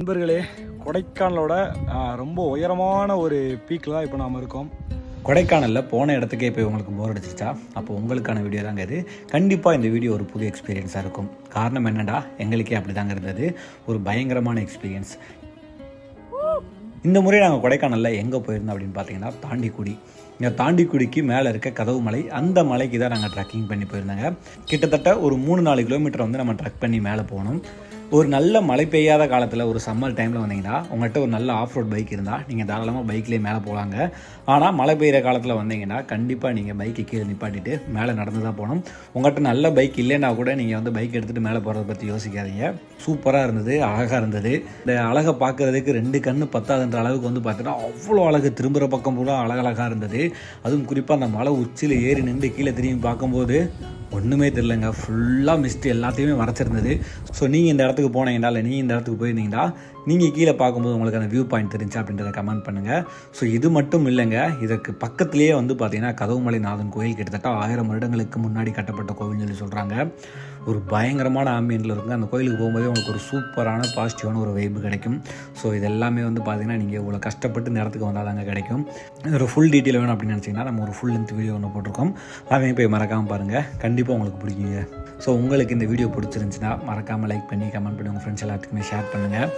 நண்பர்களே, கொடைக்கானலோட ரொம்ப உயரமான ஒரு பீக்கில் தான் இப்போ நாம் இருக்கோம். கொடைக்கானலில் போன இடத்துக்கே போய் உங்களுக்கு போர் அடிச்சிச்சா, அப்போ உங்களுக்கான வீடியோ தாங்க இது. கண்டிப்பாக இந்த வீடியோ ஒரு புது எக்ஸ்பீரியன்ஸாக இருக்கும். காரணம் என்னடா, எங்களுக்கே அப்படி தாங்க இருந்தது. ஒரு பயங்கரமான எக்ஸ்பீரியன்ஸ். இந்த முறை நாங்கள் கொடைக்கானலில் எங்கே போயிருந்தோம் அப்படின்னு பார்த்தீங்கன்னா, தாண்டிக்குடி. இந்த தாண்டிக்குடிக்கு மேலே இருக்க கதவு மலை, அந்த மலைக்கு தான் நாங்கள் ட்ரக்கிங் பண்ணி போயிருந்தாங்க. கிட்டத்தட்ட ஒரு 3-4 கிலோமீட்டர் வந்து நம்ம ட்ரக் பண்ணி மேலே போகணும். ஒரு நல்ல மழை பெய்யாத காலத்தில், ஒரு சம்மர் டைமில் வந்தீங்கன்னா, உங்கள்கிட்ட ஒரு நல்ல ஆஃப் ரோட் பைக் இருந்தால் நீங்கள் தாராளமாக பைக்லேயே மேலே போகலாங்க. ஆனால் மழை பெய்கிற காலத்தில் வந்தீங்கன்னா கண்டிப்பாக நீங்கள் பைக்கை கீழே நிப்பாட்டிட்டு மேலே நடந்து தான் போகணும். உங்கள்கிட்ட நல்ல பைக் இல்லைன்னா கூட நீங்கள் வந்து பைக் எடுத்துகிட்டு மேலே போகிறத பற்றி யோசிக்காதீங்க. சூப்பராக இருந்தது, அழகாக இருந்தது. இந்த அழகை பார்க்குறதுக்கு 2 கண்ணு பத்தாதுன்ற அளவுக்கு வந்து பார்த்தீங்கன்னா அவ்வளோ அழகு. திரும்புகிற பக்கம் கூட அழகழகாக இருந்தது. அதுவும் குறிப்பாக அந்த மலை உச்சியில் ஏறி நின்று கீழே திரும்பி பார்க்கும்போது ஒன்றுமே தெரிலங்க. ஃபுல்லாக மிஸ்ட்டு எல்லாத்தையுமே மறைச்சிருந்தது. ஸோ நீங்கள் இந்த இடத்துக்கு போனீங்கன்னா, இல்லை நீங்கள் இந்த இடத்துக்கு போயிருந்தீங்கன்னா, நீங்கள் கீழே பார்க்கும்போது உங்களுக்கு அந்த வியூ பாயிண்ட் தெரிஞ்சா அப்படின்றத கமெண்ட் பண்ணுங்கள். ஸோ இது மட்டும் இல்லைங்க, இதற்கு பக்கத்துலேயே வந்து பார்த்தீங்கன்னா கதவுமலை நாதன் கோயில் கிட்டத்தட்ட 1000 வருடங்களுக்கு முன்னாடி கட்டப்பட்ட கோவில்னு சொல்லி சொல்கிறாங்க. ஒரு பயங்கரமான ஆம்பியன்ட்டில் இருக்குங்க. அந்த கோயிலுக்கு போகும்போதே உங்களுக்கு ஒரு சூப்பரான பாசிட்டிவான ஒரு வைப்பு கிடைக்கும். ஸோ இது எல்லாமே வந்து பார்த்தீங்கன்னா நீங்கள் இவ்வளோ கஷ்டப்பட்டு இந்த இடத்துக்கு வந்தால் தாங்க கிடைக்கும். ஒரு ஃபுல் டீட்டெயில் வேணும் அப்படின்னு நினச்சிங்கன்னா நம்ம ஒரு ஃபுல் லென்த் வீடியோ ஒன்று போட்டிருக்கோம். அதையும் போய் மறக்காமல் பாருங்கள், கண்டிப்பாக உங்களுக்கு பிடிக்குங்க. ஸோ உங்களுக்கு இந்த வீடியோ பிடிச்சிருந்துச்சுன்னா மறக்காமல் லைக் பண்ணி கமெண்ட் பண்ணி உங்கள் ஃப்ரெண்ட்ஸ் எல்லாத்துக்குமே ஷேர் பண்ணுங்கள்.